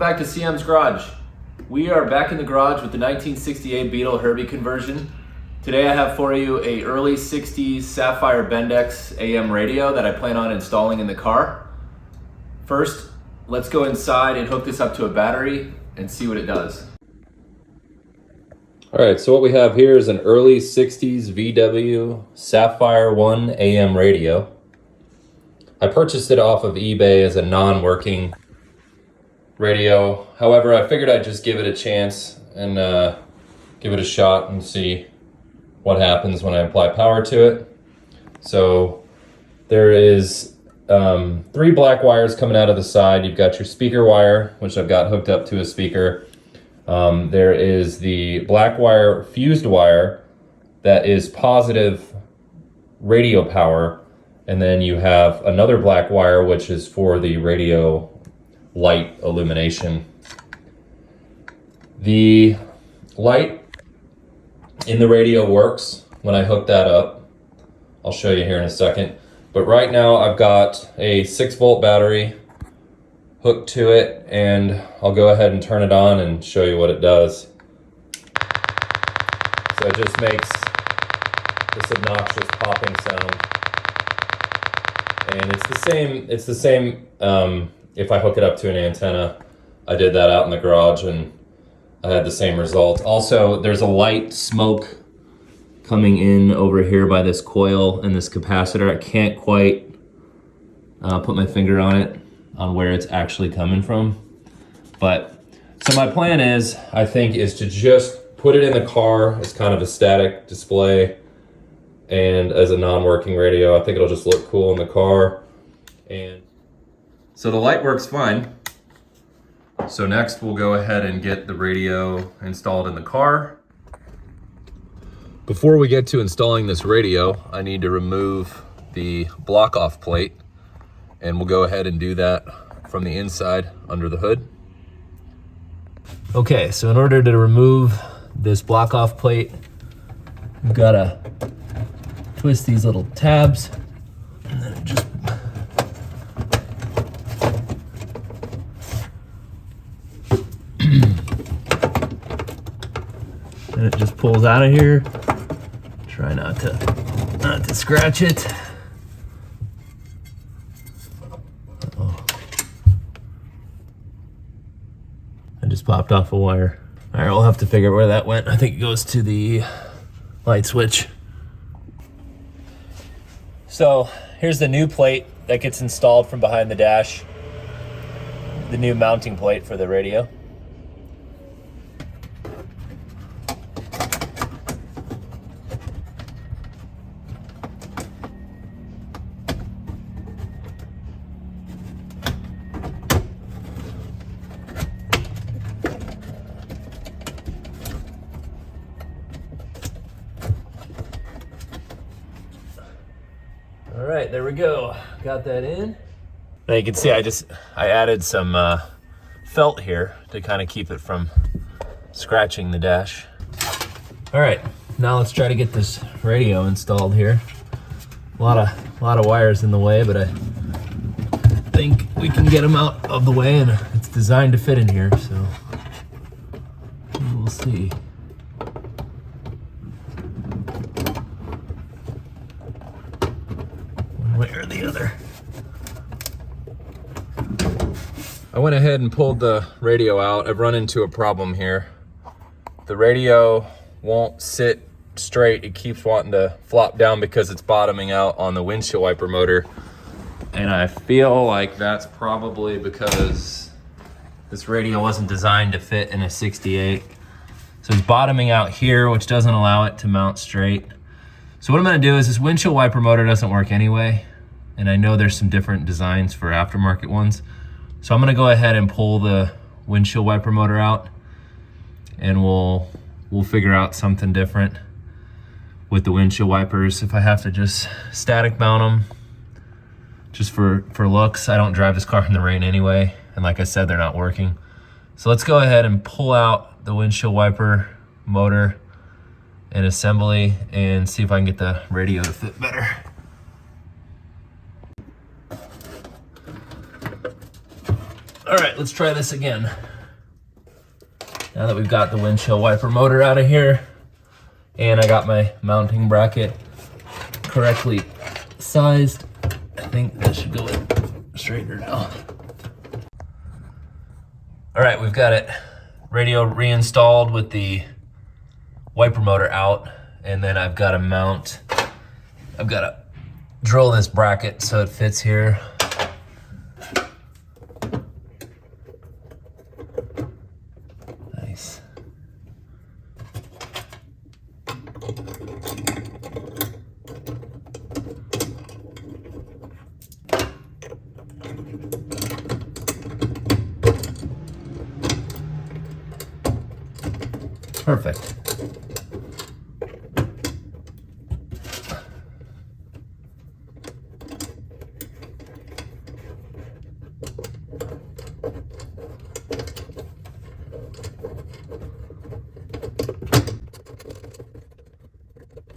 back to CM's Garage. We are back in the garage with the 1968 Beetle Herbie conversion. Today I have for you a early 60s Sapphire Bendix AM radio that I plan on installing in the car. First, let's go inside and hook this up to a battery and see what it does. Alright, so what we have here is an early 60s VW Sapphire 1 AM radio. I purchased it off of eBay as a non-working radio. However, I figured I'd just give it a chance and give it a shot and see what happens when I apply power to it. So there is 3 black wires coming out of the side. You've got your speaker wire, which I've got hooked up to a speaker. There is the black wire fused wire that is positive radio power. And then you have another black wire, which is for the radio light illumination. The light in the radio works when I hook that up. I'll show you here in a second. But right now I've got a 6-volt battery hooked to it, and I'll go ahead and turn it on and show you what it does. So it just makes this obnoxious popping sound. And it's the same if I hook it up to an antenna. I did that out in the garage and I had the same result. Also, there's a light smoke coming in over here by this coil and this capacitor. I can't quite put my finger on it, on where it's actually coming from. But, so my plan is, I think, is to just put it in the car as kind of a static display and as a non-working radio. I think it'll just look cool in the car. And so the light works fine. So next we'll go ahead and get the radio installed in the car. Before we get to installing this radio, I need to remove the block-off plate, and we'll go ahead and do that from the inside under the hood. Okay, so in order to remove this block-off plate, we've got to twist these little tabs, and then it just and it just pulls out of here. Try not to scratch it. Uh-oh. I just popped off a wire. All right, we'll have to figure out where that went. I think it goes to the light switch. So here's the new plate that gets installed from behind the dash. The new mounting plate for the radio. All right, there we go. Got that in. Now you can see I added some felt here to kind of keep it from scratching the dash. All right, now let's try to get this radio installed here. A lot of wires in the way, but I think we can get them out of the way, and it's designed to fit in here, so we'll see. Way or the other. I went ahead and pulled the radio out. I've run into a problem here. The radio won't sit straight. It keeps wanting to flop down because it's bottoming out on the windshield wiper motor. And I feel like that's probably because this radio wasn't designed to fit in a 68. So it's bottoming out here, which doesn't allow it to mount straight. So what I'm gonna do is, this windshield wiper motor doesn't work anyway, and I know there's some different designs for aftermarket ones. So I'm gonna go ahead and pull the windshield wiper motor out, and we'll figure out something different with the windshield wipers. If I have to just static mount them, just for looks. I don't drive this car in the rain anyway, and like I said, they're not working. So let's go ahead and pull out the windshield wiper motor and assembly and see if I can get the radio to fit better. All right, let's try this again. Now that we've got the windshield wiper motor out of here, and I got my mounting bracket correctly sized, I think that should go in straighter now. All right, we've got it radio reinstalled with the wiper motor out, and then I've got to drill this bracket so it fits here. Nice. Perfect.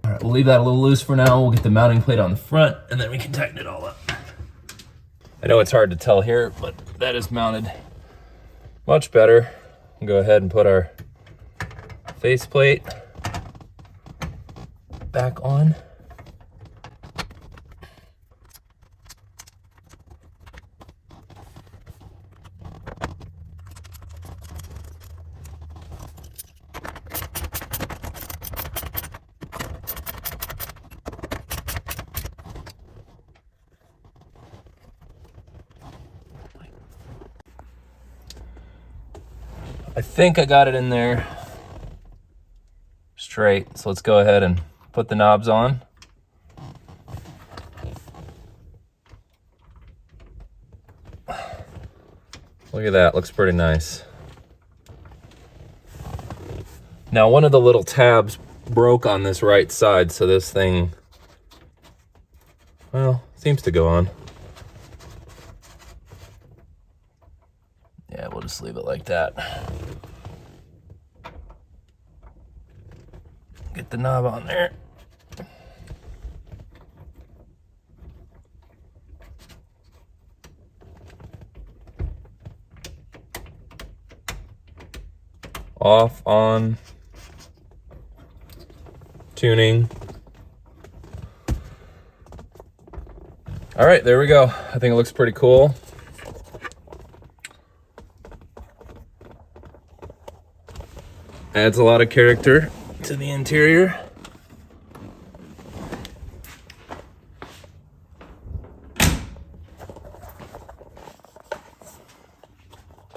All right, we'll leave that a little loose for now. We'll get the mounting plate on the front, and then we can tighten it all up. I know it's hard to tell here, but that is mounted much better. We'll go ahead and put our faceplate back on. I think I got it in there straight, so let's go ahead and put the knobs on. Look at that, looks pretty nice. Now one of the little tabs broke on this right side, so this thing, well, seems to go on. Yeah, we'll just leave it like that. Get the knob on there. Off, on, tuning. All right, there we go. I think it looks pretty cool. Adds a lot of character to the interior.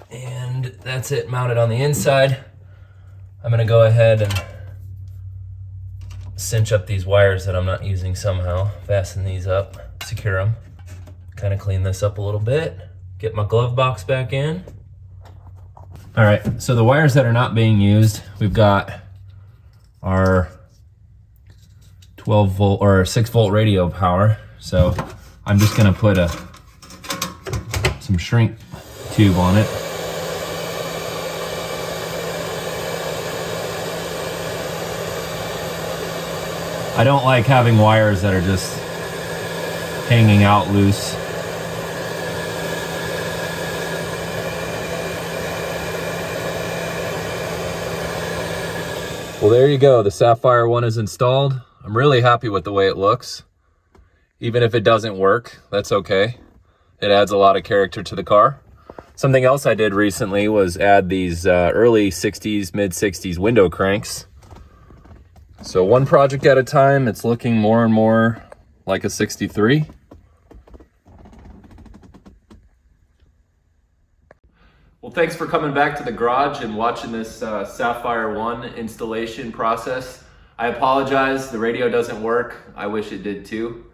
And that's it mounted on the inside. I'm gonna go ahead and cinch up these wires that I'm not using somehow, fasten these up, secure them, kind of clean this up a little bit, get my glove box back in. All right, so the wires that are not being used, we've got our 12 volt or 6 volt radio power. So I'm just gonna put some shrink tube on it. I don't like having wires that are just hanging out loose. Well, there you go. The Sapphire one is installed. I'm really happy with the way it looks. Even if it doesn't work, that's okay. It adds a lot of character to the car. Something else I did recently was add these early 60s, mid 60s window cranks. So one project at a time, it's looking more and more like a 63. Well, thanks for coming back to the garage and watching this Sapphire 1 installation process. I apologize, the radio doesn't work. I wish it did too.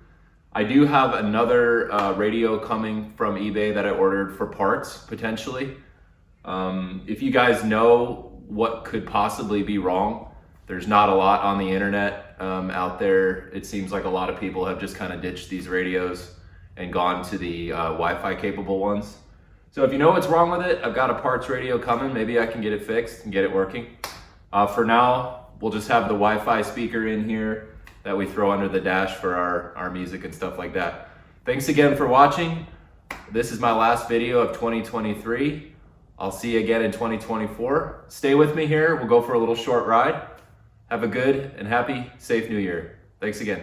I do have another radio coming from eBay that I ordered for parts, potentially. If you guys know what could possibly be wrong, there's not a lot on the internet out there. It seems like a lot of people have just kind of ditched these radios and gone to the Wi-Fi capable ones. So if you know what's wrong with it, I've got a parts radio coming. Maybe I can get it fixed and get it working. For now, we'll just have the Wi-Fi speaker in here that we throw under the dash for our music and stuff like that. Thanks again for watching. This is my last video of 2023. I'll see you again in 2024. Stay with me here. We'll go for a little short ride. Have a good and happy, safe new year. Thanks again.